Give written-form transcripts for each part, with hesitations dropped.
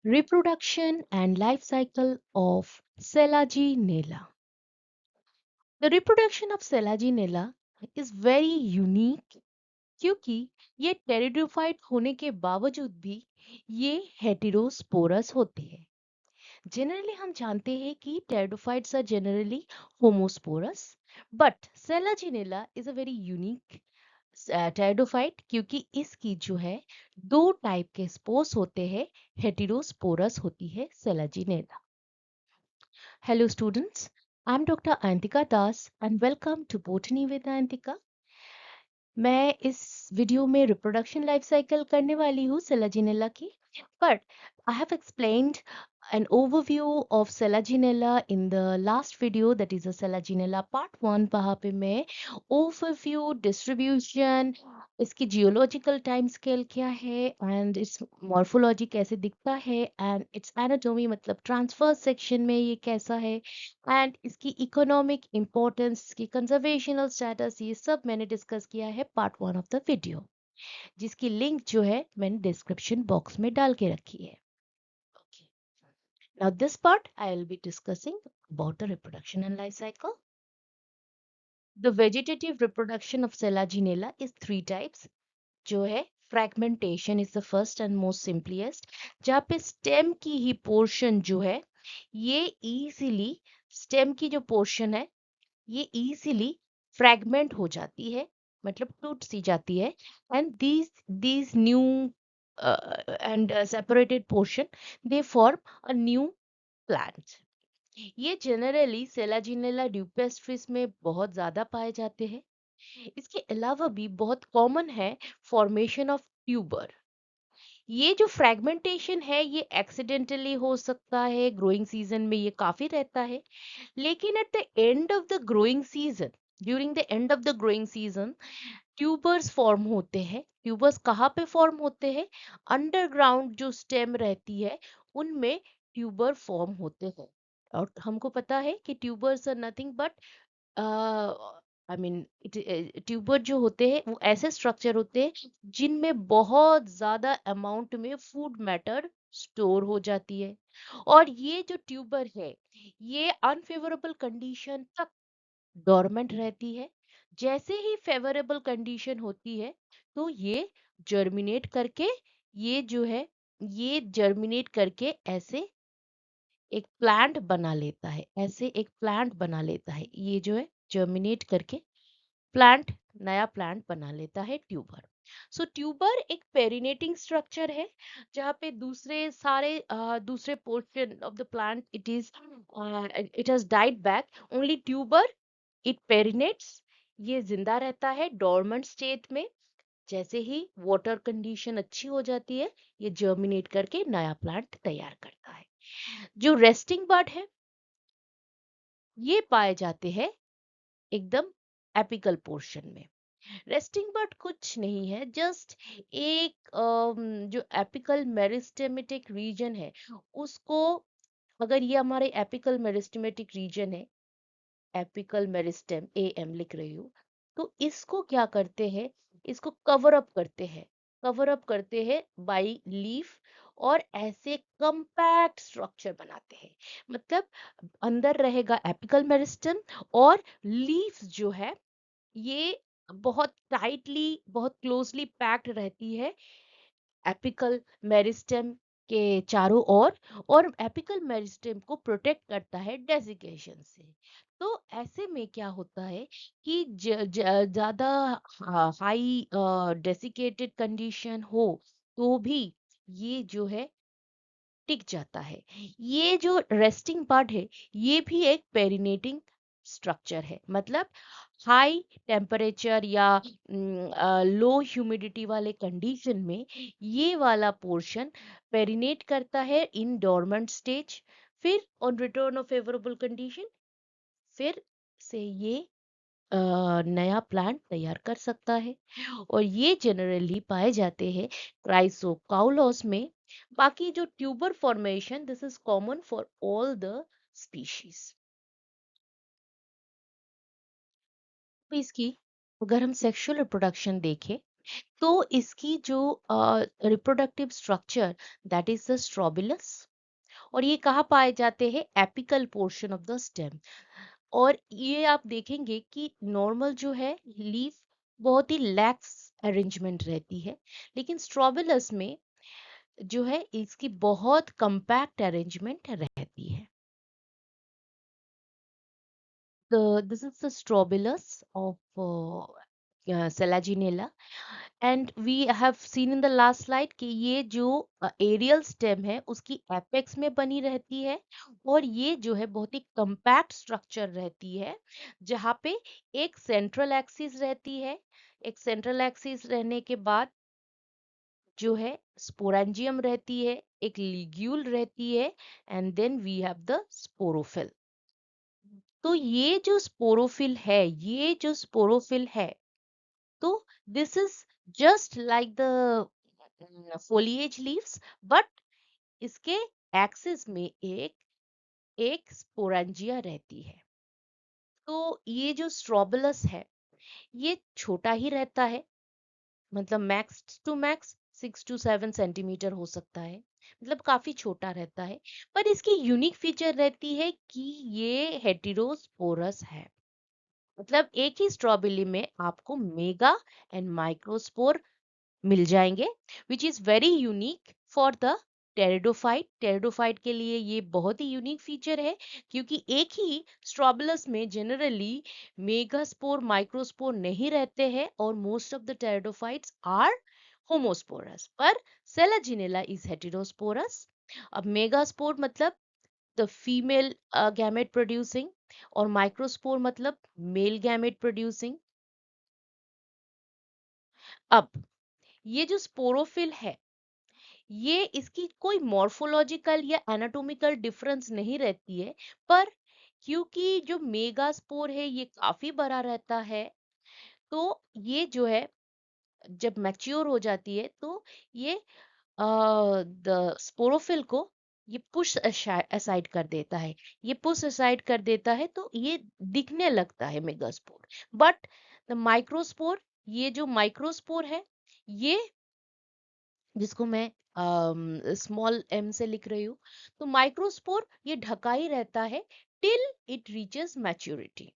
Reproduction and life cycle of Selaginella. The reproduction of Selaginella is very unique क्योंकि ये pteridophyte होने के बावजूद भी ये हेटेरोस्पोरस होते हैं। जनरली हम जानते हैं कि pteridophytes are generally homosporous, but Selaginella is a very unique pteridophyte क्योंकि इसकी जो है दो टाइप के स्पोर्स होते हैं। हेटेरोस्पोरस होती है Selaginella. Hello students, I am doctor Antika Das and welcome to botany with Antika. मैं इस वीडियो में रिप्रोडक्शन लाइफ साइकिल करने वाली हूँ सेलाजिनेला की, but I have explained an overview of Selaginella in the last video, that is a Selaginella part 1। वहाँ पे मैं overview, distribution, इसकी geological time scale क्या है and its morphology कैसे दिखता है and its anatomy मतलब transverse section में ये कैसा है एंड इसकी इकोनॉमिक इम्पोर्टेंस, इसकी कंजर्वेशनल स्टेटस, ये सब मैंने डिस्कस किया है पार्ट 1 ऑफ द वीडियो, जिसकी लिंक जो है मैंने डिस्क्रिप्शन बॉक्स में डाल के रखी है। Okay. Now this part I will be discussing about the reproduction and life cycle. The vegetative reproduction of Selaginella is three types, जो है fragmentation is the first and most simplest, जहाँ पे stem की ही portion जो है ये easily, stem की जो portion है ये easily fragment हो जाती है, मतलब टूट सी जाती है, and these new and separated portion they form a new plant। ये जनरली सेलाजिनेला ड्यूपेस्ट्रिस में बहुत ज्यादा पाए जाते हैं। इसके अलावा भी बहुत कॉमन है फॉर्मेशन ऑफ ट्यूबर। ये जो फ्रेगमेंटेशन है ये एक्सीडेंटली हो सकता है, ग्रोइंग सीजन में ये काफी रहता है, लेकिन at the end of the growing season, during the end of the growing season tubers form होते हैं। ट्यूबर्स कहाँ पे फॉर्म होते हैं? अंडरग्राउंड जो स्टेम रहती है उनमें ट्यूबर फॉर्म होते हैं। और हमको पता है कि tubers are nothing but I mean tuber जो होते हैं वो ऐसे स्ट्रक्चर होते हैं जिनमें बहुत ज्यादा अमाउंट में फूड मैटर स्टोर हो जाती है। और ये जो ट्यूबर है ये अनफेवरेबल कंडीशन तक डोरमेंट रहती है। जैसे ही फेवरेबल कंडीशन होती है तो ये जर्मिनेट करके, ये जो है ये जर्मिनेट करके ऐसे एक प्लांट बना लेता है, ऐसे एक प्लांट बना लेता है। ये जो है जर्मिनेट करके प्लांट, नया प्लांट बना लेता है ट्यूबर। सो ट्यूबर एक पेरिनेटिंग स्ट्रक्चर है जहाँ पे दूसरे सारे दूसरे portion of the plant it has died back, only tuber it perennates, ये जिंदा रहता है डोरमेंट स्टेट में। जैसे ही वाटर कंडीशन अच्छी हो जाती है ये जर्मिनेट करके नया प्लांट तैयार करता है। जो रेस्टिंग बर्ड है ये पाए जाते हैं एकदम एपिकल पोर्शन में। रेस्टिंग बर्ड कुछ नहीं है, जस्ट एक जो एपिकल मेरिस्टेमेटिक रीजन है उसको, अगर ये हमारे एपिकल मेरिस्टेमेटिक रीजन है, एपिकल मेरिस्टेम एएम लिख रही हूँ, तो इसको क्या करते हैं, इसको कवर अप करते हैं, कवर अप करते हैं बाय लीफ, और ऐसे कंपैक्ट स्ट्रक्चर बनाते हैं। मतलब अंदर रहेगा एपिकल मेरिस्टेम और लीव्स जो है ये बहुत टाइटली, बहुत क्लोजली पैक्ड रहती है एपिकल मेरिस्टेम के चारों ओर, और एपिकल मेरिस्टेम को प्रोटेक्ट करता है डेसिकेशन से। तो ऐसे में क्या होता है कि ज्यादा हाई डेसिकेटेड कंडीशन हो तो भी ये जो है टिक जाता है। ये जो रेस्टिंग बर्ड है ये भी एक पेरिनेटिंग स्ट्रक्चर है, मतलब हाई टेम्परेचर या लो ह्यूमिडिटी वाले कंडीशन में ये वाला पोर्शन पेरिनेट करता है इन डोरमेंट स्टेज। फिर on return of favourable condition फिर से ये नया प्लांट तैयार कर सकता है, और ये जनरली पाए जाते हैं क्राइसोकाउलोस में। बाकी जो tuber formation this is common for all the species. इसकी अगर हम सेक्सुअल रिप्रोडक्शन देखें तो इसकी जो reproductive structure, that is the strobilus. और ये कहाँ पाए जाते हैं? Apical portion of the stem. और ये आप देखेंगे कि नॉर्मल जो है लीफ बहुत ही लैक्स अरेंजमेंट रहती है, लेकिन स्ट्रोबिलस में जो है इसकी बहुत कंपैक्ट अरेंजमेंट रहती है। This is the strobilus of Selaginella, and we have seen in the last slide कि ये जो एरियल स्टेम है उसकी एपेक्स में बनी रहती है, और ये जो है बहुत ही कंपैक्ट स्ट्रक्चर रहती है, जहाँ पे एक सेंट्रल एक्सिस रहती है। एक सेंट्रल एक्सिस रहने के बाद जो है स्पोरेंजियम रहती है, एक लिग्यूल रहती है, and then we have the sporophyll. तो ये जो स्पोरोफिल है, ये जो स्पोरोफिल है, तो this is just like the foliage leaves, but इसके एक्सिस में एक एक स्पोरेंजिया रहती है। तो ये जो स्ट्रोबलस है, ये छोटा ही रहता है, मतलब max to max 6 to 7 centimetre हो सकता है, मतलब काफी छोटा रहता है। पर इसकी यूनिक फीचर रहती है कि ये हेटेरोस्पोरस है, मतलब एक ही स्ट्रॉबेरी में आपको मेगा एंड माइक्रोस्पोर मिल जाएंगे, which is very unique for the pteridophyte. Pteridophyte के लिए ये बहुत ही यूनिक फीचर है, क्योंकि एक ही स्ट्रॉबुलस में जनरली मेगास्पोर माइक्रोस्पोर नहीं रहते हैं, और most of the pteridophytes are homosporous, पर सेलाजिनेला इज हेटेरोस्पोरस। अब मेगास्पोर मतलब द फीमेल गैमेट प्रोड्यूसिंग, और माइक्रोस्पोर मतलब मेल गैमेट प्रोड्यूसिंग। अब ये जो स्पोरोफिल है, ये इसकी कोई मॉर्फोलॉजिकल या एनाटॉमिकल डिफरेंस नहीं रहती है, पर क्योंकि जो मेगास्पोर है ये काफी बड़ा रहता है, तो ये जो है जब मैच्योर हो जाती है, तो ये द स्पोरोफिल को ये पुश असाइड कर देता है। ये पुश असाइड कर देता है, तो ये दिखने लगता है मेगास्पोर। बट द माइक्रोस्पोर, ये जो माइक्रोस्पोर है, ये जिसको मैं स्मॉल एम से लिख रही हूँ, तो माइक्रोस्पोर ये ढका ही रहता है टिल इट रीचेस मैच्योरिटी।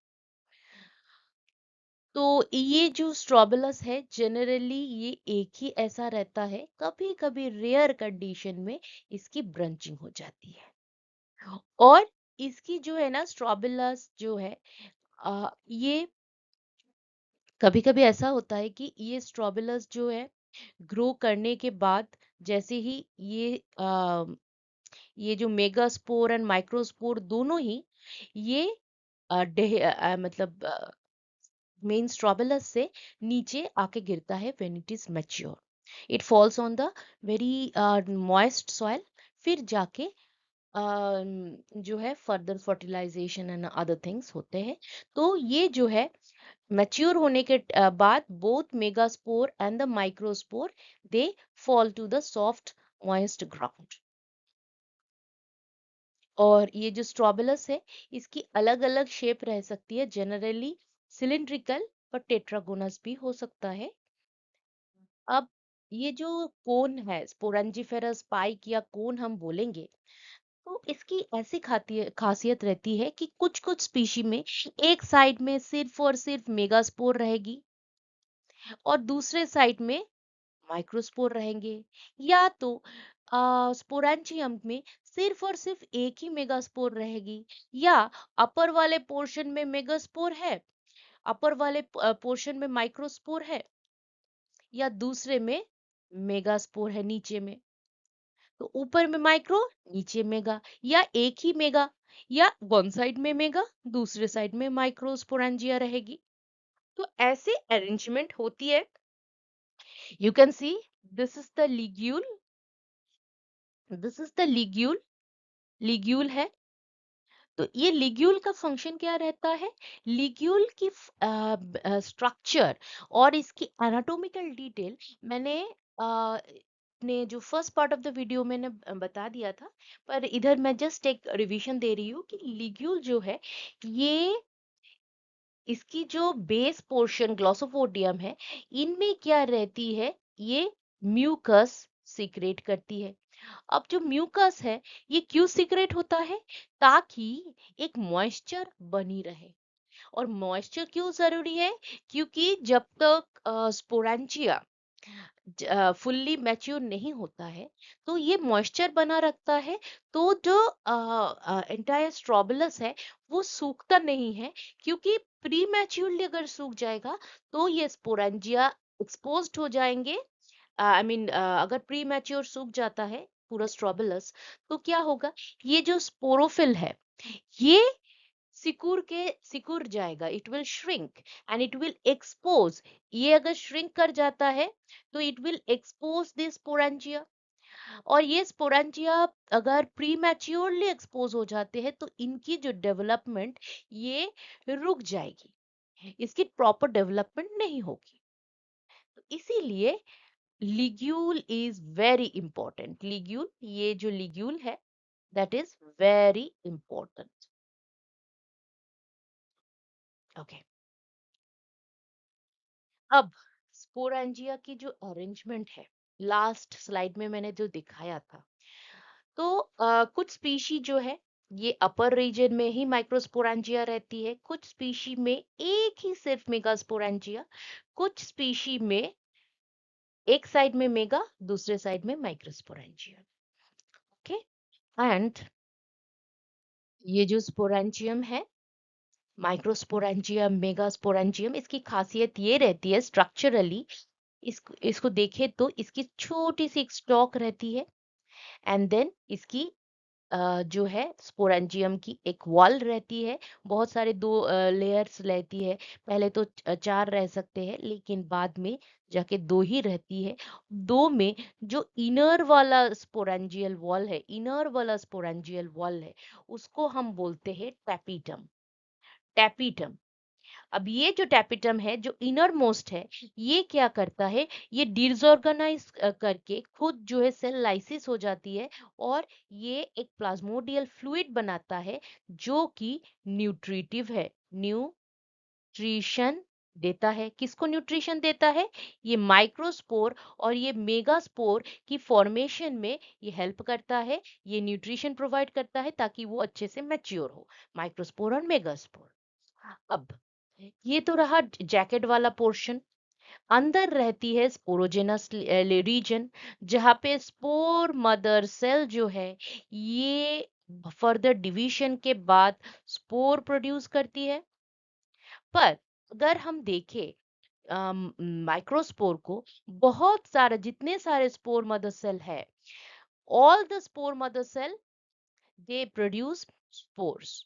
तो ये जो स्ट्रोबुलस है, जनरली ये एक ही ऐसा रहता है, कभी कभी रेयर कंडीशन में इसकी ब्रंचिंग हो जाती है। और इसकी जो है ना स्ट्रोबुलस जो है, ये कभी कभी ऐसा होता है कि ये स्ट्रोबुलस जो है ग्रो करने के बाद, जैसे ही ये जो मेगास्पोर एंड माइक्रोस्पोर दोनों ही ये मतलब मेन स्ट्रोबुलस से नीचे आके गिरता है when it is mature. It falls on the very moist soil, फिर जाके जो है further fertilisation and other things होते हैं। तो ये जो है मैच्योर होने के बाद both megaspore and the microspore they fall to the soft moist ground. और ये जो स्ट्रोबुलस है, इसकी अलग अलग शेप रह सकती है, जनरली सिलिंड्रिकल, पर टेट्रागोनस भी हो सकता है। अब ये जो कोन है, स्पोरेंजिफेरस स्पाइक या कोन हम बोलेंगे, तो इसकी ऐसी खासियत रहती है कि कुछ कुछ स्पीशी में एक साइड में सिर्फ और सिर्फ मेगास्पोर रहेगी, और दूसरे साइड में माइक्रोस्पोर रहेंगे। या तो स्पोरेंजियम में सिर्फ और सिर्फ एक ही मेगास्पोर रहेगी, या अपर वाले पोर्शन में मेगास्पोर है, अपर वाले पोर्शन में माइक्रोस्पोर है, या दूसरे में मेगास्पोर है नीचे में। तो ऊपर में माइक्रो, नीचे मेगा, या एक ही मेगा, या वन साइड में मेगा, दूसरे साइड में माइक्रोस्पोरेंजिया रहेगी। तो ऐसे अरेंजमेंट होती है। You can see this is the ligule, this is the ligule, ligule है। तो ये लिग्यूल का फंक्शन क्या रहता है? लिग्यूल की स्ट्रक्चर और इसकी एनाटॉमिकल डिटेल मैंने अपने जो first part of the video मैंने बता दिया था, पर इधर मैं जस्ट एक रिवीजन दे रही हूँ कि लिग्यूल जो है, ये इसकी जो बेस पोर्शन ग्लॉसोपोडियम है, इनमें क्या रहती है, ये म्यूकस सीक्रेट करती है। अब जो म्यूकस है, ये क्यों सीक्रेट होता है? ताकि एक मॉइस्चर बनी रहे। और मॉइस्चर क्यों जरूरी है? क्योंकि जब तक स्पोरेंजिया फुल्ली मैच्योर नहीं होता है, तो ये मॉइस्चर बना रखता है। तो जो एंटायर स्ट्रोबुलस है, वो सूखता नहीं है। क्योंकि प्री मैच्योरली अगर सूख जाएगा, तो ये स्पोरेंजिया एक्सपोज्ड हो जाएंगे। आई मीन अगर प्री मैच्योर सूख जाता है पूरा स्ट्रोबुलस, तो क्या होगा, ये जो स्पोरोफिल है, ये सिकुड़ जाएगा, it will shrink and it will expose. ये अगर श्रिंक कर जाता है, तो it will expose this sporangia. और ये स्पोरेंजिया अगर प्री मैच्योरली एक्सपोज हो जाते हैं, तो इनकी जो डेवलपमेंट, ये रुक जाएगी, इसकी प्रॉपर डेवलपमेंट नहीं होगी। तो इसीलिए ligule is very important. Ligule, ये जो लिग्यूल है, that is very important. Okay, अब स्पोरेंजिया की जो अरेंजमेंट है, लास्ट स्लाइड में मैंने जो दिखाया था, तो कुछ स्पीशी जो है, ये अपर रीजन में ही माइक्रोस्पोरेंजिया रहती है। कुछ स्पीशी में एक ही सिर्फ मेगास्पोरेंजिया, कुछ स्पीशी में एक साइड में मेगा, दूसरे साइड में माइक्रोस्पोरेंजिया। ओके, एंड ये जो स्पोरेंजियम है, माइक्रोस्पोरेंजियम, मेगास्पोरेंजियम, इसकी खासियत ये रहती है स्ट्रक्चरली, इसको देखे तो इसकी छोटी सी एक स्टॉक रहती है। एंड देन इसकी जो है स्पोरेंजियम की एक वॉल रहती है। बहुत सारे दो लेयर्स रहती है। पहले तो चार रह सकते हैं, लेकिन बाद में जाके दो ही रहती है। दो में जो इनर वाला स्पोरेंजियल वॉल है, इनर वाला स्पोरेंजियल वॉल है, उसको हम बोलते हैं टैपीटम। टैपीटम। अब ये जो टैपिटम है, जो इनर मोस्ट है, ये क्या करता है, ये डिसऑर्गेनाइज करके खुद जो है सेल लाइसिस हो जाती है, और ये एक प्लाज्मोडियल फ्लूइड बनाता है, जो कि न्यूट्रिटिव है, न्यूट्रिशन देता है। किसको न्यूट्रिशन देता है? ये माइक्रोस्पोर और ये मेगास्पोर की फॉर्मेशन में ये हेल्प करता है, ये न्यूट्रिशन प्रोवाइड करता है, ताकि वो अच्छे से मैच्योर हो, माइक्रोस्पोर और मेगास्पोर। अब ये तो रहा जैकेट वाला पोर्शन। अंदर रहती है स्पोरोजेनस रीजन, जहाँ पे स्पोर मदर सेल जो है, ये फर्दर डिवीजन के बाद स्पोर प्रोड्यूस करती है। पर अगर हम देखें माइक्रोस्पोर को, बहुत सारे, जितने सारे स्पोर मदर सेल है, all the spore mother cell, they produce spores,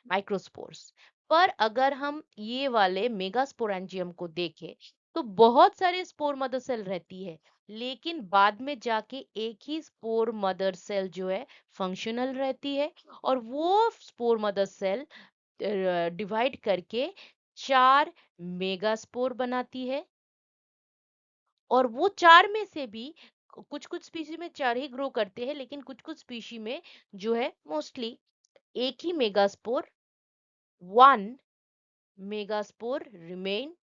microspores. पर अगर हम ये वाले मेगास्पोरेंजियम को देखें, तो बहुत सारे स्पोर मदर सेल रहती है, लेकिन बाद में जाके एक ही स्पोर मदर सेल जो है फंक्शनल रहती है। और वो स्पोर मदर सेल डिवाइड करके चार मेगास्पोर बनाती है। और वो चार में से भी कुछ कुछ स्पीशी में चार ही ग्रो करते हैं, लेकिन कुछ कुछ स्पीशी में जो है मोस्टली एक ही megaspore, one megaspore remain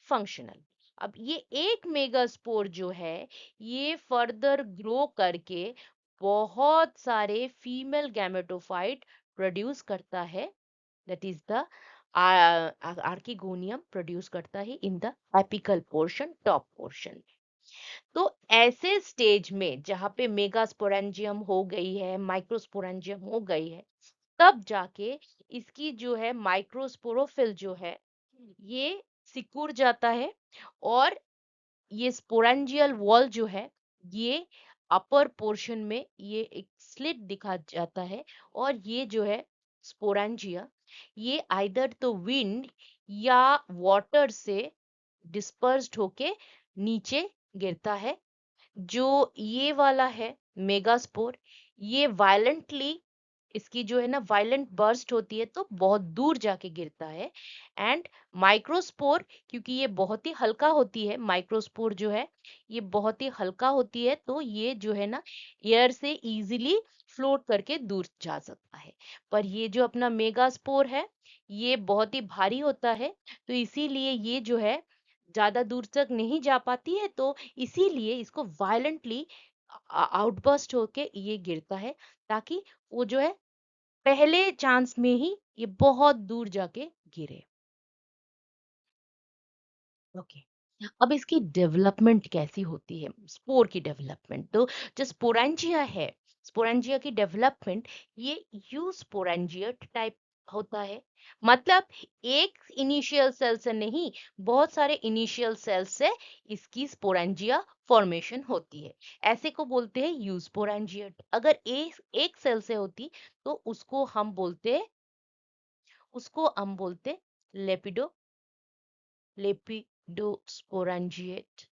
functional. अब ये एक मेगास्पोर जो है, ये फर्दर ग्रो करके बहुत सारे फीमेल गैमेटोफाइट प्रोड्यूस करता है, that is the archegonium produce करता है in the apical portion, top portion. तो ऐसे स्टेज में जहाँ पे मेगास्पोरेंजियम हो गई है, माइक्रोस्पोरेंजियम हो गई है, तब जाके इसकी जो है माइक्रोस्पोरोफिल जो है, ये सिकुड़ जाता है। और ये स्पोरेंजियल वॉल जो है, ये अपर पोर्शन में ये एक स्लिट दिखा जाता है। और ये जो है स्पोरेंजिया, ये आइदर तो विंड या वाटर से डिस्पर्स्ड होके नीचे गिरता है। जो ये वाला है मेगास्पोर, ये वायलेंटली इसकी जो है ना वायलेंट बर्स्ट होती है तो बहुत दूर जाके गिरता है। एंड माइक्रोस्पोर, क्योंकि ये बहुत ही हल्का होती है, माइक्रोस्पोर जो है ये बहुत ही हल्का होती है, तो ये जो है ना एयर से इजीली फ्लोट करके दूर जा सकता है। पर ये जो अपना मेगास्पोर है ये बहुत ही भारी होता है, तो इसीलिए ये जो है ज्यादा दूर तक नहीं जा पाती है, तो इसीलिए इसको वायलेंटली आउटबर्स्ट होके ये गिरता है, ताकि वो जो है पहले चांस में ही ये बहुत दूर जाके गिरे। ओके, अब इसकी डेवलपमेंट कैसी होती है, स्पोर की डेवलपमेंट, तो जो स्पोरेंजिया है, स्पोरेंजिया की डेवलपमेंट ये यू स्पोरेंजिया टाइप होता है। मतलब एक इनिशियल सेल से नहीं, बहुत सारे इनिशियल सेल से इसकी स्पोरेंजिया फॉर्मेशन होती है। ऐसे को बोलते हैं यू स्पोरेंजिया। अगर एक सेल से होती तो उसको हम बोलते लेपिडो लेपिडोस्पोरेंजिएट।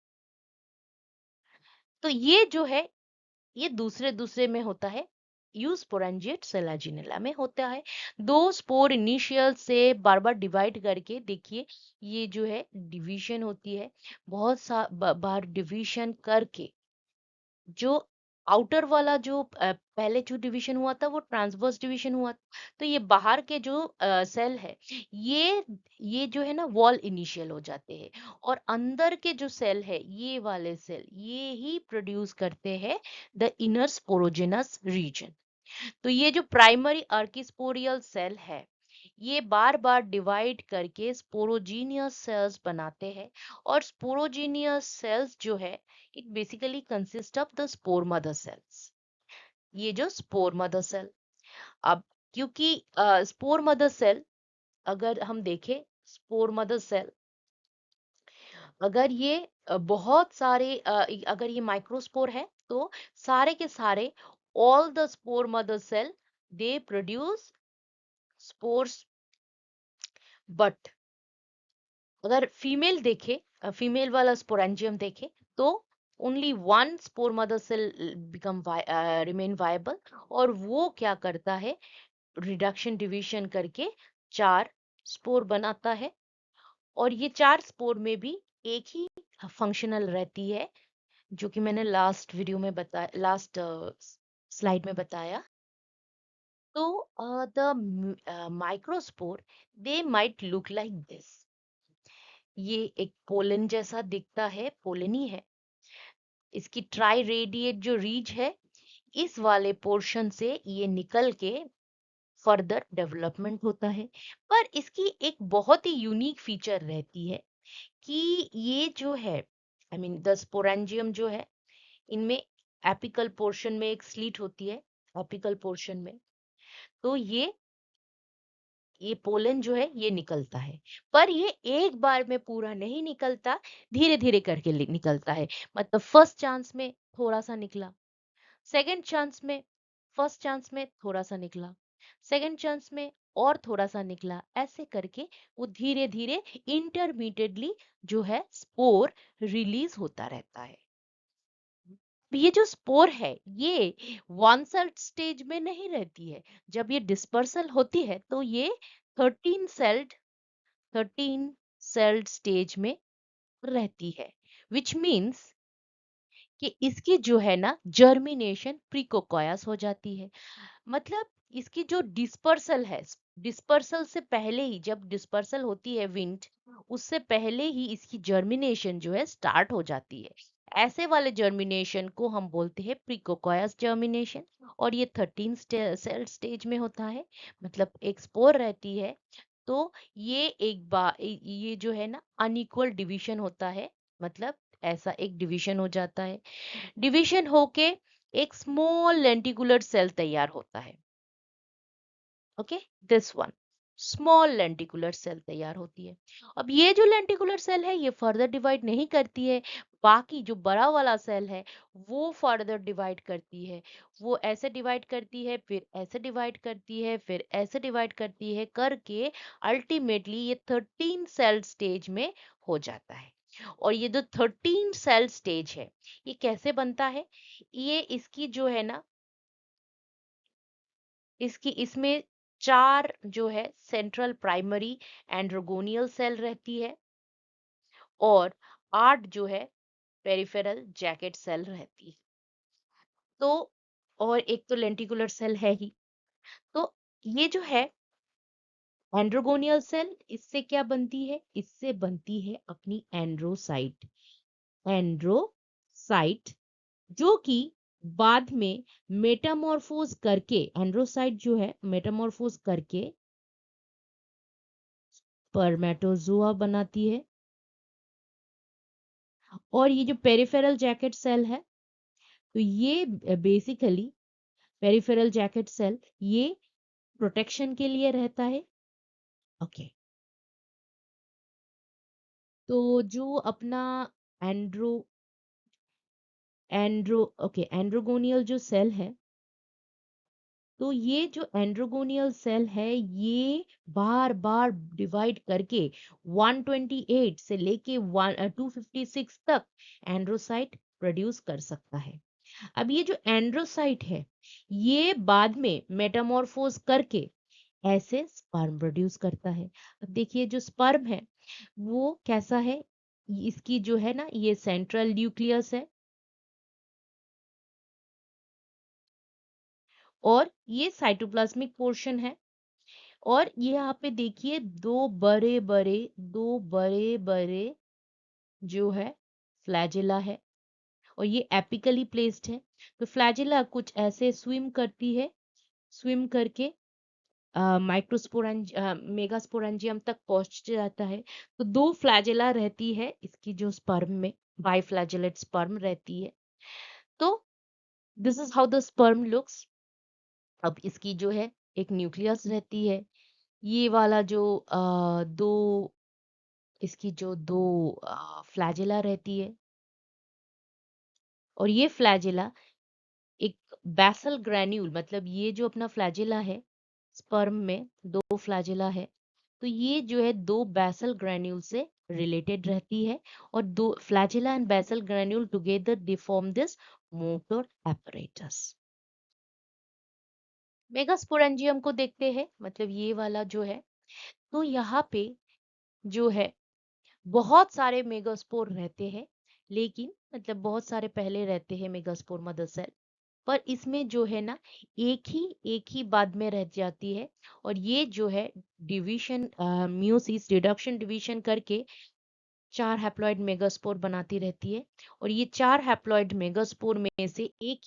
तो ये जो है ये दूसरे दूसरे में होता है, यूस्पोरेंजिएट सेलाजिनेला में होता है। दो स्पोर इनिशियल से बार बार डिवाइड करके देखिए, ये जो है डिवीजन होती है, बहुत सा बार डिवीजन करके जो आउटर वाला जो पहले जो डिवीजन हुआ था वो ट्रांसवर्स डिवीजन हुआ था। तो ये बाहर के जो सेल है ये जो है ना वॉल इनिशियल हो जाते हैं, और अंदर के जो सेल है ये वाले सेल ये ही प्रोड्यूस करते हैं द इनर स्पोरोजेनस रीजन। तो ये जो प्राइमरी आर्किस्पोरियल सेल है ये बार बार डिवाइड करके स्पोरोजीनियस सेल्स बनाते हैं, और स्पोरोजीनियस सेल्स जो है it basically consist of the spore mother cells. ये जो स्पोर मदर सेल, अब क्योंकि स्पोर मदर सेल, अगर हम देखें स्पोर मदर सेल, अगर ये बहुत सारे अगर ये माइक्रोस्पोर है तो सारे के सारे all the spore mother cell they produce spores. But अगर फीमेल देखे, फीमेल वाला स्पोरेंजियम देखे, तो only one spore mother cell become remain viable, और वो क्या करता है रिडक्शन डिवीजन करके चार स्पोर बनाता है। और ये चार स्पोर में भी एक ही फंक्शनल रहती है, जो कि मैंने लास्ट वीडियो में बताया, लास्ट स्लाइड में बताया। तो the microspore they might look like this. ये एक पोलन जैसा दिखता है, पोलन ही है। इसकी ट्राई रेडिएट जो रीज है इस वाले पोर्शन से ये निकल के फर्दर डेवलपमेंट होता है। पर इसकी एक बहुत ही यूनिक फीचर रहती है कि ये जो है आई मीन द स्पोरेंजियम जो है इनमें एपिकल पोर्शन में एक स्लीट होती है, एपिकल पोर्शन में। तो ये पोलन जो है ये निकलता है, पर ये एक बार में पूरा नहीं निकलता, धीरे धीरे करके निकलता है। मतलब फर्स्ट चांस में थोड़ा सा निकला, सेकंड चांस में, फर्स्ट चांस में थोड़ा सा निकला, सेकंड चांस में और थोड़ा सा निकला, ऐसे करके वो धीरे धीरे इंटरमीडिएटली जो है स्पोर रिलीज होता रहता है। ये जो स्पोर है ये वन सेल स्टेज में नहीं रहती है। जब ये डिस्पर्सल होती है तो ये 13 सेल्ड 13 सेल्ड स्टेज में रहती है, विच मीन्स कि इसकी जो है ना जर्मिनेशन प्रीकोकोयस हो जाती है। मतलब इसकी जो डिस्पर्सल है, डिस्पर्सल से पहले ही, जब डिस्पर्सल होती है विंड, उससे पहले ही इसकी जर्मिनेशन जो है स्टार्ट हो जाती है। ऐसे वाले जर्मिनेशन को हम बोलते हैं प्रीकोकोयस जर्मिनेशन, और ये 13 सेल स्टेज में होता है। मतलब एक स्पोर रहती है, तो ये एक बार ये जो है ना अनइक्वल डिवीजन होता है। मतलब ऐसा एक डिवीजन हो जाता है, डिवीजन होके एक स्मॉल लेंटिकुलर सेल तैयार होता है। Okay, this one small lenticular cell तैयार होती है। अब ये जो लेंटिकुलर सेल है ये फर्दर डिवाइड नहीं करती है, बाकी जो बड़ा वाला सेल है वो फर्दर डिवाइड करती है। वो ऐसे डिवाइड करती है, फिर ऐसे डिवाइड करती है, फिर ऐसे डिवाइड करती है करके अल्टीमेटली ये 13 सेल स्टेज में हो जाता है। और ये जो 13 सेल स्टेज है ये कैसे बनता है, ये इसकी जो है ना इसमें 4 जो है सेंट्रल प्राइमरी एंड्रोगोनियल सेल रहती है और 8 जो है पेरिफेरल जैकेट सेल रहती है। तो और एक तो लेंटिकुलर सेल है ही। तो ये जो है एंड्रोगोनियल सेल, इससे क्या बनती है? इससे बनती है अपनी एंड्रोसाइट। एंड्रोसाइट जो कि बाद में मेटामॉर्फोज करके, एंड्रोसाइट जो है मेटामॉर्फोज करके स्पर्मेटोजोआ बनाती है। और ये जो पेरिफेरल जैकेट सेल है, तो ये बेसिकली पेरिफेरल जैकेट सेल ये प्रोटेक्शन के लिए रहता है। ओके, तो जो अपना एंड्रो एंड्रो ओके एंड्रोगोनियल जो सेल है, तो ये जो एंड्रोगोनियल सेल है ये बार बार डिवाइड करके 128 से लेके 256 तक एंड्रोसाइट प्रोड्यूस कर सकता है। अब ये जो एंड्रोसाइट है ये बाद में मेटामॉर्फोज करके ऐसे स्पर्म प्रोड्यूस करता है। अब देखिए जो स्पर्म है वो कैसा है, इसकी जो है ना ये सेंट्रल न्यूक्लियस है और ये साइटोप्लाज्मिक पोर्शन है। और ये यहाँ पे देखिए दो बड़े बड़े जो है फ्लैजिला है और ये एपिकली प्लेस्ड है। तो फ्लैजिला कुछ ऐसे स्विम करती है, स्विम करके मेगास्पोरेंजियम तक पहुंच जाता है। तो दो फ्लैजिला रहती है इसकी जो स्पर्म में, बाइफ्लैजिलेट स्पर्म रहती है। तो this is how the sperm looks. अब इसकी जो है एक न्यूक्लियस रहती है। ये वाला जो दो इसकी जो दो फ्लैजिला रहती है और ये फ्लैजिला एक बेसल ग्रैन्यूल, मतलब ये जो अपना फ्लैजिला है स्पर्म में दो फ्लैजिला है, तो ये जो है दो बेसल ग्रैन्यूल से रिलेटेड रहती है और दो flagella and basal granule together they form this motor apparatus। Megasporangium को देखते हैं, मतलब ये वाला जो है, तो यहाँ पे जो है बहुत सारे मेगास्पोर रहते हैं, लेकिन मतलब बहुत सारे पहले रहते हैं मेगास्पोर मदर सेल, पर इसमें जो है ना एक ही बाद में रह जाती है। और ये जो है डिवीजन, म्यूसिस डिडक्शन डिवीजन करके 4 हैप्लॉइड मेगास्पोर बनाती रहती है। और ये 4 हैप्लॉइड मेगास्पोर में से एक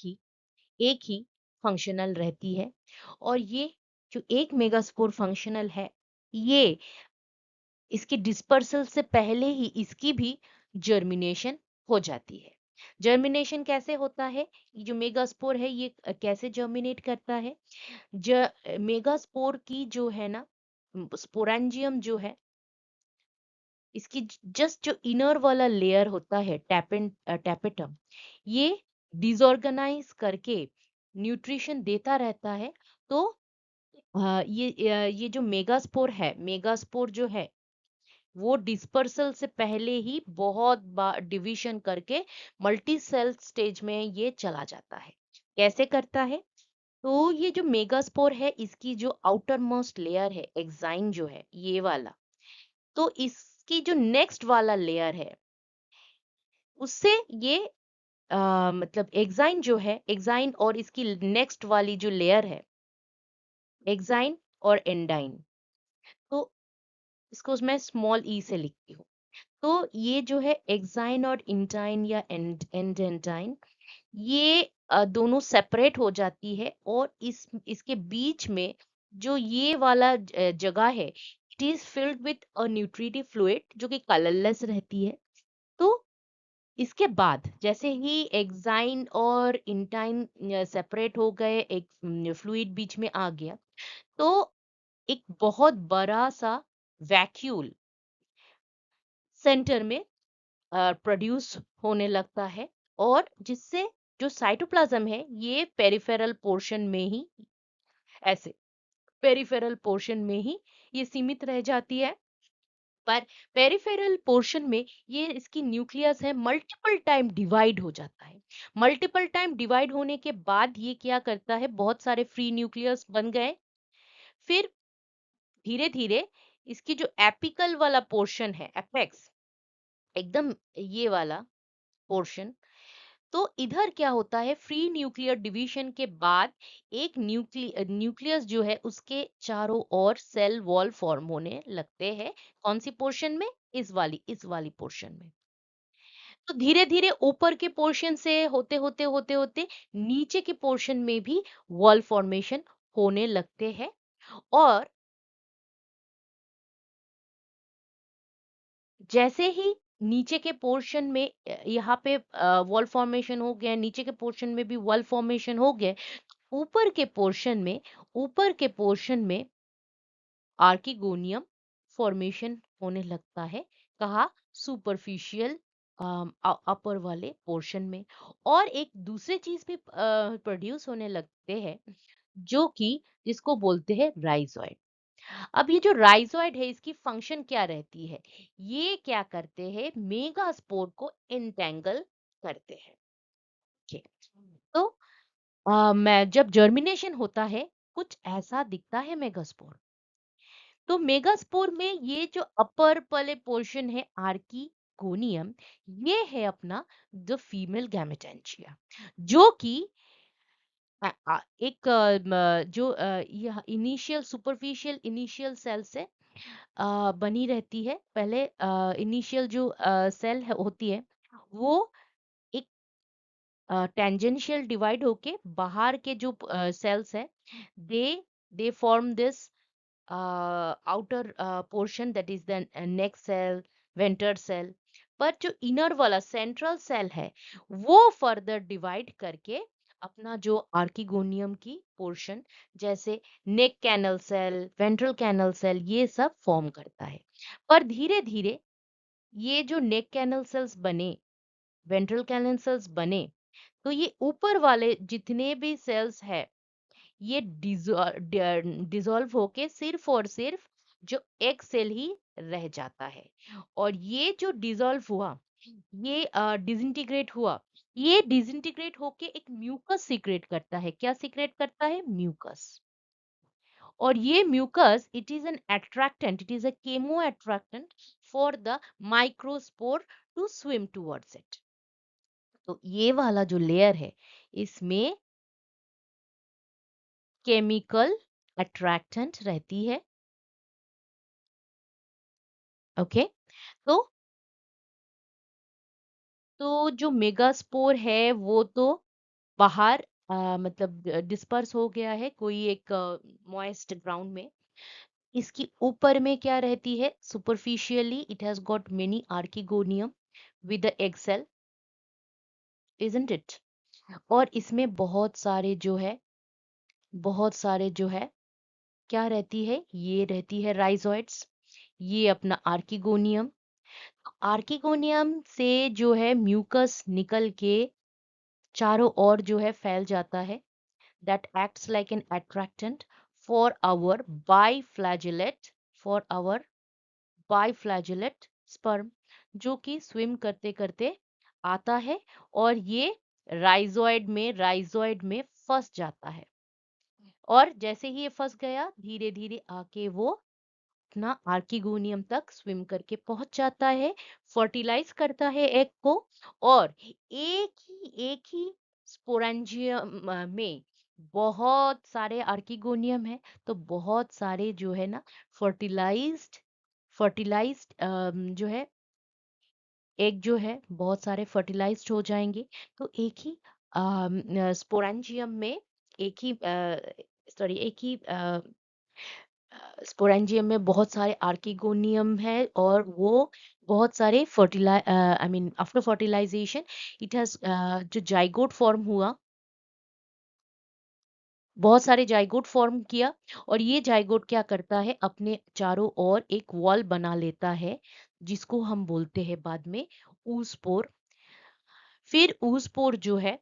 ही फंक्शनल रहती है। और ये जो एक मेगास्पोर फंक्शनल है, ये इसके डिस्पर्सल से पहले ही इसकी भी जर्मिनेशन हो जाती है। जर्मिनेशन कैसे होता है? ये जो मेगास्पोर है ये कैसे जर्मिनेट करता है? मेगास्पोर की जो है ना स्पोरेंजियम जो है, इसकी जस्ट जो इनर वाला लेयर होता है टैपेटम, ये डिसऑर्गेनाइज करके न्यूट्रिशन देता रहता है। तो ये जो मेगास्पोर जो है वो डिस्पर्सल से पहले ही बहुत बार डिवीजन करके मल्टी सेल स्टेज में ये चला जाता है। कैसे करता है? तो ये जो मेगास्पोर है इसकी जो आउटर मोस्ट लेयर है एक्साइन जो है ये वाला, तो इसकी जो नेक्स्ट वाला लेयर है उससे ये मतलब एक्साइन जो है, एक्साइन और इसकी नेक्स्ट वाली जो लेयर है एक्साइन और एंडाइन, तो इसको मैं स्मॉल ई से लिखती हूँ। तो ये जो है एक्साइन और इंटाइन या एंडेंटाइन, ये दोनों सेपरेट हो जाती है और इसके बीच में जो ये वाला जगह है it is filled with a nutritive fluid जो कि कलरलेस रहती है। तो इसके बाद जैसे ही एक्साइन और इंटाइन सेपरेट हो गए, एक फ्लूइड बीच में आ गया, तो एक बहुत बड़ा सा वैक्यूल सेंटर में प्रोड्यूस होने लगता है और जिससे जो साइटोप्लाज्म है ये पेरिफेरल पोर्शन में ही, ऐसे पेरिफेरल पोर्शन में ही ये सीमित रह जाती है। पर पेरिफेरल पोर्शन में ये इसकी न्यूक्लियस है मल्टीपल टाइम डिवाइड हो जाता है। मल्टीपल टाइम डिवाइड होने के बाद ये क्या करता है, बहुत सारे फ्री न्यूक्लियस बन गए। फिर धीरे धीरे इसकी जो एपिकल वाला पोर्शन है, एपेक्स, एकदम ये वाला पोर्शन, तो इधर क्या होता है, फ्री न्यूक्लियर डिवीजन के बाद एक न्यूक्लियस जो है उसके चारों ओर सेल वॉल फॉर्म होने लगते हैं। कौन सी पोर्शन में, इस वाली पोर्शन में। तो धीरे धीरे ऊपर के पोर्शन से होते होते नीचे के पोर्शन में भी वॉल फॉर्मेशन होने लगते हैं। और जैसे ही नीचे के पोर्शन में यहाँ पे वॉल फॉर्मेशन हो गया, नीचे के पोर्शन में भी वॉल फॉर्मेशन हो गए, ऊपर के पोर्शन में आर्किगोनियम फॉर्मेशन होने लगता है। कहा, सुपरफिशियल अपर वाले पोर्शन में। और एक दूसरे चीज भी प्रोड्यूस होने लगते हैं, जो कि जिसको बोलते हैं राइजोइड। अब ये जो राइजोइड है, इसकी फंक्शन क्या रहती है, ये क्या करते हैं, मेगास्पोर को एंटेंगल करते हैं। ठीक। तो मैं जब जर्मिनेशन होता है, कुछ ऐसा दिखता है मेगास्पोर। तो मेगास्पोर में ये जो अपर वाले पोर्शन है, आर्किगोनियम, ये है अपना द फीमेल गैमेटेंशिया, जो कि एक जो यह इनिशियल सुपरफिशियल इनिशियल सेल से बनी रहती है। पहले इनिशियल जो सेल होती है, वो एक टेंजेंशियल डिवाइड होके बाहर के जो सेल्स है, they they form this outer portion, that is the neck cell, venter cell. पर जो इनर वाला सेंट्रल सेल है, वो फर्दर डिवाइड करके अपना जो आर्किगोनियम की पोर्शन, जैसे neck canal cell, ventral canal cell, ये सब फॉर्म करता है। पर धीरे धीरे ये जो नेक कैनल सेल्स बने, वेंट्रल कैनल सेल्स बने, तो ये ऊपर वाले जितने भी सेल्स है, ये डिसॉल्व होके सिर्फ और सिर्फ जो एक सेल ही रह जाता है। और ये जो डिसॉल्व हुआ, ये डिसइंटीग्रेट हुआ, ये डिसइंटीग्रेट होके एक म्यूकस सीक्रेट करता है। क्या सीक्रेट करता है, म्यूकस। और ये mucus, it is an attractant, it is a chemo attractant for the microspore to swim towards it. तो ये वाला जो लेयर है, इसमें केमिकल अट्रैक्टेंट रहती है। ओके। तो जो मेगास्पोर है, वो तो बाहर मतलब डिस्पर्स हो गया है कोई एक मॉइस्ट ग्राउंड में। इसकी ऊपर में क्या रहती है, superficially it has got many archegonium with the egg cell, isn't it. और इसमें बहुत सारे जो है क्या रहती है, ये रहती है राइजोइड्स, ये अपना आर्किगोनियम। आर्किगोनियम से जो है म्यूकस निकल के चारों ओर जो है फैल जाता है। That acts like an attractant for our biflagellate for our biflagellate sperm, जो कि स्विम करते करते आता है, और ये राइजोइड में फंस जाता है। और जैसे ही ये फंस गया, धीरे धीरे आके वो अपना आर्किगोनियम तक स्विम करके पहुंच जाता है, फर्टिलाइज करता है एग को। और एक ही स्पोरेंजियम में बहुत सारे आर्किगोनियम है, तो बहुत सारे जो है ना फर्टिलाइज्ड जो है एग जो है, बहुत सारे फर्टिलाइज्ड हो जाएंगे। तो एक ही स्पोरेंजियम में, एक ही सॉरी एक ही स्पोरेंजियम में बहुत सारे आर्किगोनियम है, और वो बहुत सारे fertilize I mean after fertilization it has जो जाइगोट फॉर्म हुआ, बहुत सारे जाइगोट फॉर्म किया। और ये जाइगोट क्या करता है, अपने चारों ओर एक वॉल बना लेता है, जिसको हम बोलते हैं बाद में ऊस्पोर। फिर ऊस्पोर जो है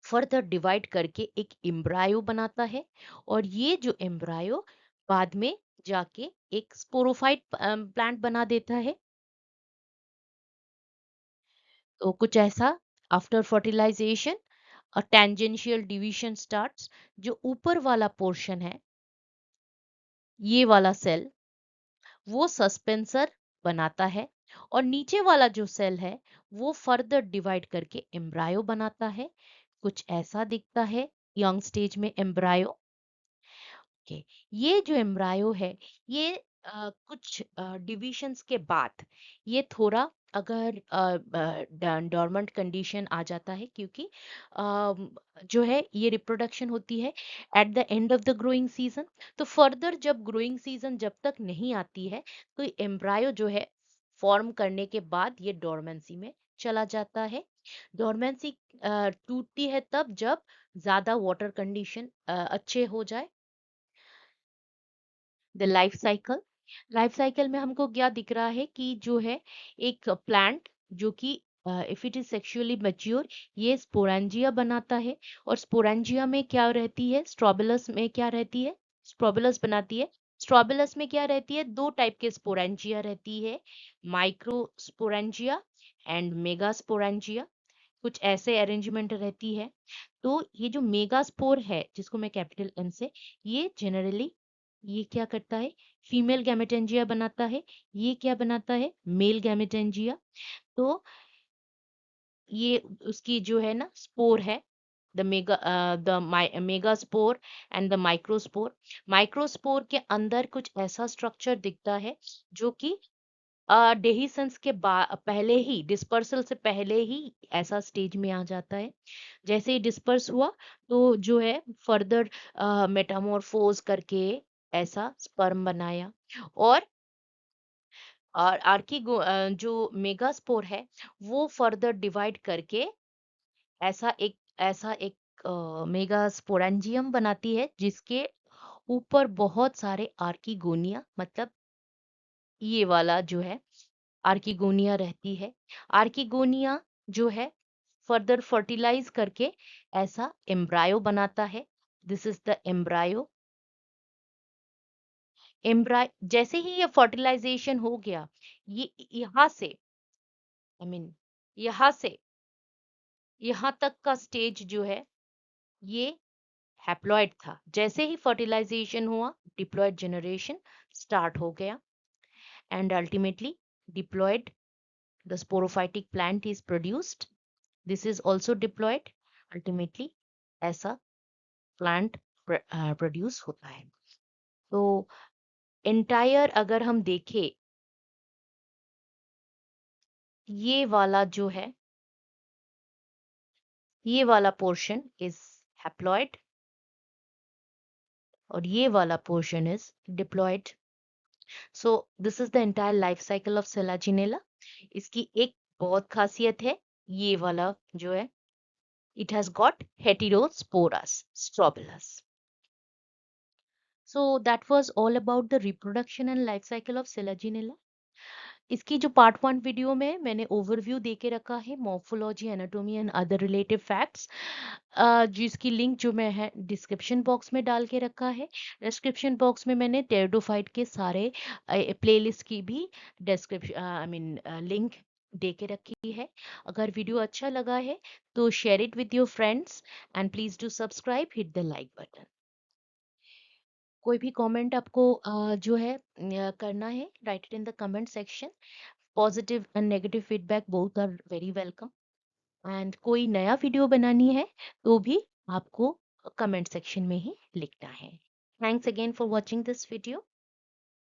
फर्दर डिवाइड करके एक एम्ब्रायो बनाता है। और ये जो एम्ब्रायो बाद में जाके एक स्पोरोफाइट प्लांट बना देता है। तो कुछ ऐसा, आफ्टर फर्टिलाइजेशन अ टेंजेंशियल डिवीजन स्टार्ट्स। जो ऊपर वाला पोर्शन है, ये वाला सेल, वो सस्पेंसर बनाता है, और नीचे वाला जो सेल है वो फर्दर डिवाइड करके एम्ब्रायो बनाता है। कुछ ऐसा दिखता है यंग स्टेज में एम्ब्रायो के। ये जो एम्ब्रायो है, ये कुछ डिविशंस के बाद ये थोड़ा, अगर डॉर्मेंट कंडीशन आ जाता है, क्योंकि अम, जो है ये रिप्रोडक्शन होती है at the end of the growing season. तो फर्दर जब ग्रोइंग सीजन जब तक नहीं आती है, तो एम्ब्रायो जो है फॉर्म करने के बाद ये डोरमेंसी में चला जाता है। डोरमेंसी टूटती है तब जब ज्यादा वाटर कंडीशन अच्छे हो जाए। द लाइफ साइकिल में हमको क्या दिख रहा है कि जो है एक प्लांट जो कि if it is sexually mature, ये स्पोरेंजिया बनाता है। और स्पोरेंजिया में क्या रहती है, स्ट्रोबिलस में क्या रहती है, स्ट्रोबिलस बनाती है। स्ट्रोबिलस में क्या रहती है, दो टाइप के स्पोरेंजिया रहती है, micro sporangia and mega sporangia. कुछ ऐसे अरेंजमेंट रहती है। तो ये जो मेगास्पोर है, जिसको मैं कैपिटल एम से, ये जनरली ये क्या करता है, फीमेल गैमेटेंजिया बनाता है। ये क्या बनाता है, मेल गैमेटेंजिया। तो ये उसकी जो है ना स्पोर है, the megaspore and the microspore. Microspore के अंदर कुछ ऐसा स्ट्रक्चर दिखता है जो कि डेhiscence के पहले ही, डिस्पर्सल से पहले ही ऐसा स्टेज में आ जाता है। जैसे ही डिस्पर्स हुआ, तो जो है फर्दर मेटामॉर्फोज करके ऐसा स्पर्म बनाया। और जो मेगास्पोर है, वो फर्दर डिवाइड करके ऐसा एक मेगास्पोरेंजियम बनाती है, जिसके ऊपर बहुत सारे आर्किगोनिया, मतलब ये वाला जो है आर्किगोनिया रहती है। आर्किगोनिया जो है फर्दर फर्टिलाइज करके ऐसा एम्ब्रायो बनाता है। This is the embryo. Embryo जैसे ही ये फर्टिलाइजेशन हो गया, ये यहाँ से, आई मीन यहाँ से यहाँ तक का स्टेज जो है, ये हैप्लॉइड था। जैसे ही फर्टिलाइजेशन हुआ, डिप्लॉयड जनरेशन स्टार्ट हो गया, and ultimately diploid, the sporophytic plant is produced. This is also diploid. Ultimately ऐसा प्लांट प्रोड्यूस होता है। तो एंटायर अगर हम देखें, ये वाला जो है, ये वाला पोर्शन इज हैप्लॉइड, और ये वाला portion is diploid. So this is the entire life cycle of Selaginella. इसकी एक बहुत खासियत है, ये वाला जो है, it has got heterosporous strobilus. So that was all about the reproduction and life cycle of Selaginella. इसकी जो पार्ट 1 वीडियो में मैंने ओवरव्यू दे के रखा है, morphology, anatomy and other relative facts, जिसकी लिंक जो मैं है डिस्क्रिप्शन बॉक्स में डाल के रखा है। डिस्क्रिप्शन बॉक्स में मैंने टेरिडोफाइट के सारे प्लेलिस्ट की भी डिस्क्रिप्शन, आई मीन लिंक दे के रखी है। अगर वीडियो अच्छा लगा है तो share it with your friends, and please do subscribe, hit the like button. कोई भी कमेंट आपको जो है करना है, write it in the comment section. Positive and negative feedback both are very welcome. And कोई नया वीडियो बनानी है तो भी आपको कमेंट सेक्शन में ही लिखना है। Thanks again for watching this video.